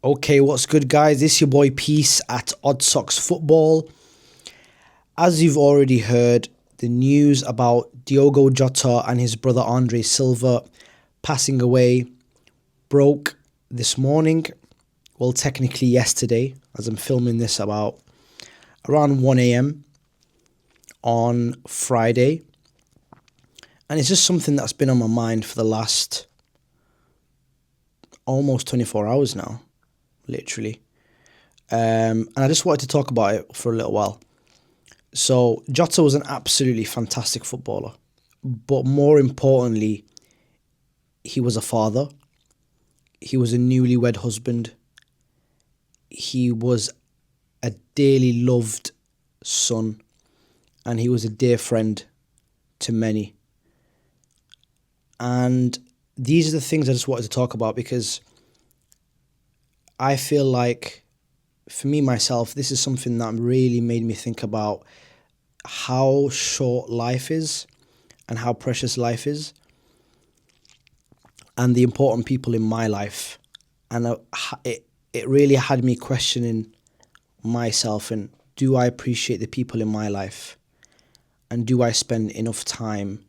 Okay, what's good, guys? This is your boy Peace at Odd Socks Football. As you've already heard, the news about Diogo Jota and his brother Andre Silva passing away broke this morning. Well, technically yesterday, as I'm filming this about around 1 a.m. on Friday. And it's just something that's been on my mind for the last almost 24 hours now, literally. And I just wanted to talk about it for a little while. So Jota was an absolutely fantastic footballer, but more importantly, he was a father. He was a newlywed husband. He was a dearly loved son, and he was a dear friend to many. And these are the things I just wanted to talk about because I feel like, for me, myself, this is something that really made me think about how short life is and how precious life is and the important people in my life. And it really had me questioning myself and do I appreciate the people in my life? And do I spend enough time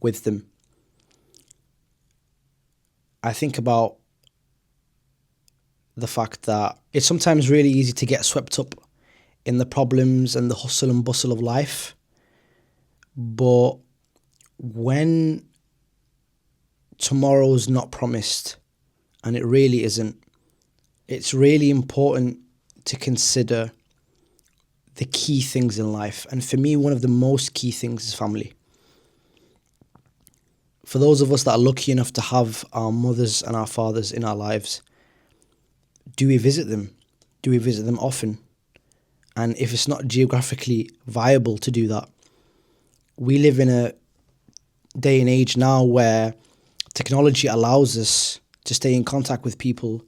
with them? I think about the fact that it's sometimes really easy to get swept up in the problems and the hustle and bustle of life. But when tomorrow's not promised, and it really isn't, it's really important to consider the key things in life. And for me, one of the most key things is family. For those of us that are lucky enough to have our mothers and our fathers in our lives, do we visit them? Do we visit them often? And if it's not geographically viable to do that, we live in a day and age now where technology allows us to stay in contact with people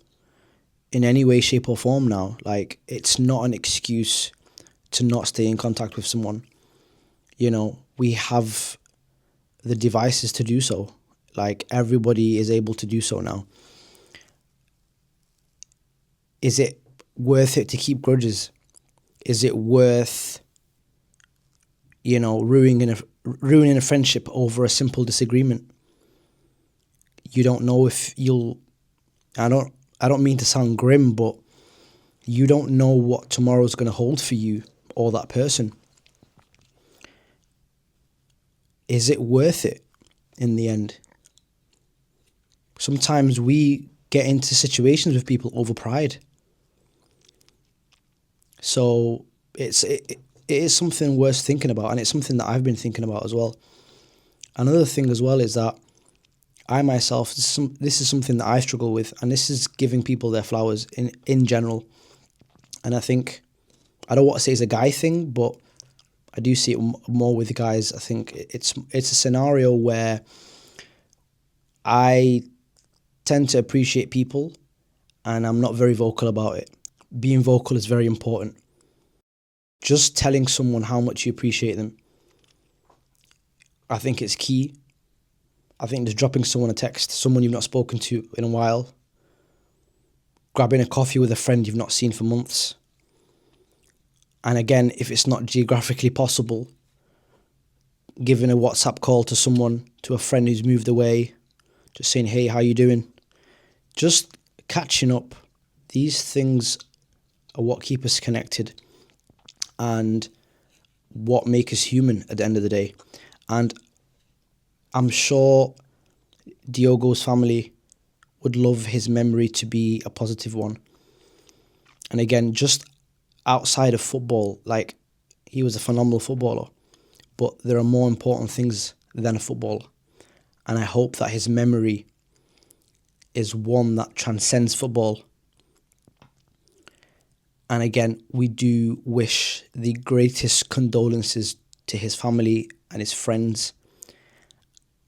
in any way, shape or form now. Like, it's not an excuse to not stay in contact with someone. You know, we have the devices to do so. Like, everybody is able to do so now. Is it worth it to keep grudges? Is it worth, ruining a friendship over a simple disagreement? You don't know if you'll. I don't mean to sound grim, but you don't know what tomorrow's going to hold for you or that person. Is it worth it in the end? Sometimes we get into situations with people over pride. So it is something worth thinking about, and it's something that I've been thinking about as well. Another thing as well is that I myself, this is something that I struggle with, and this is giving people their flowers in general. And I think, I don't want to say it's a guy thing, but I do see it more with the guys. I think it's a scenario where I tend to appreciate people, and I'm not very vocal about it. Being vocal is very important. Just telling someone how much you appreciate them, I think it's key. I think just dropping someone a text, someone you've not spoken to in a while, grabbing a coffee with a friend you've not seen for months. And again, if it's not geographically possible, giving a WhatsApp call to someone, to a friend who's moved away, just saying, hey, how you doing? Just catching up. These things are what keep us connected and what make us human at the end of the day. And I'm sure Diogo's family would love his memory to be a positive one. And again, just outside of football, like, he was a phenomenal footballer, but there are more important things than a football. And I hope that his memory is one that transcends football. And again, we do wish the greatest condolences to his family and his friends.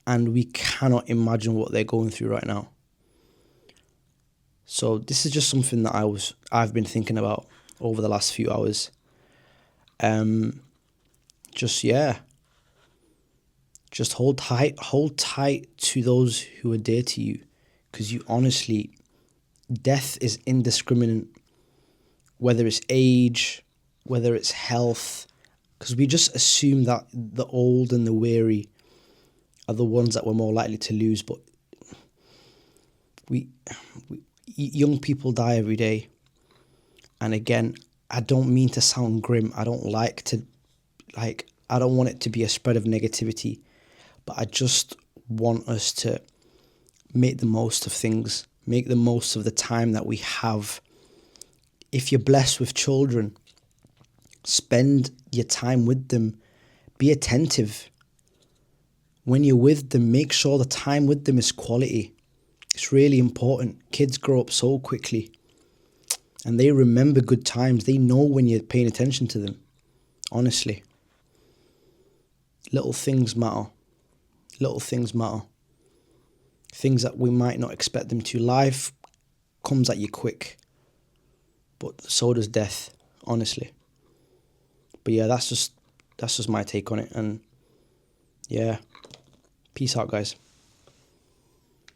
And we cannot imagine what they're going through right now. So this is just something that I've been thinking about over the last few hours. Just hold tight to those who are dear to you, because you honestly death is indiscriminate, whether it's age, whether it's health, because we just assume that the old and the weary are the ones that we're more likely to lose. But we young people die every day. And again, I don't mean to sound grim. I don't I don't want it to be a spread of negativity, but I just want us to make the most of things, make the most of the time that we have. If you're blessed with children, spend your time with them. Be attentive. When you're with them, make sure the time with them is quality. It's really important. Kids grow up so quickly and they remember good times. They know when you're paying attention to them. Honestly. Little things matter. Little things matter. Things that we might not expect them to. Life comes at you quick, but so does death, honestly. But yeah, that's just my take on it. And yeah, peace out, guys.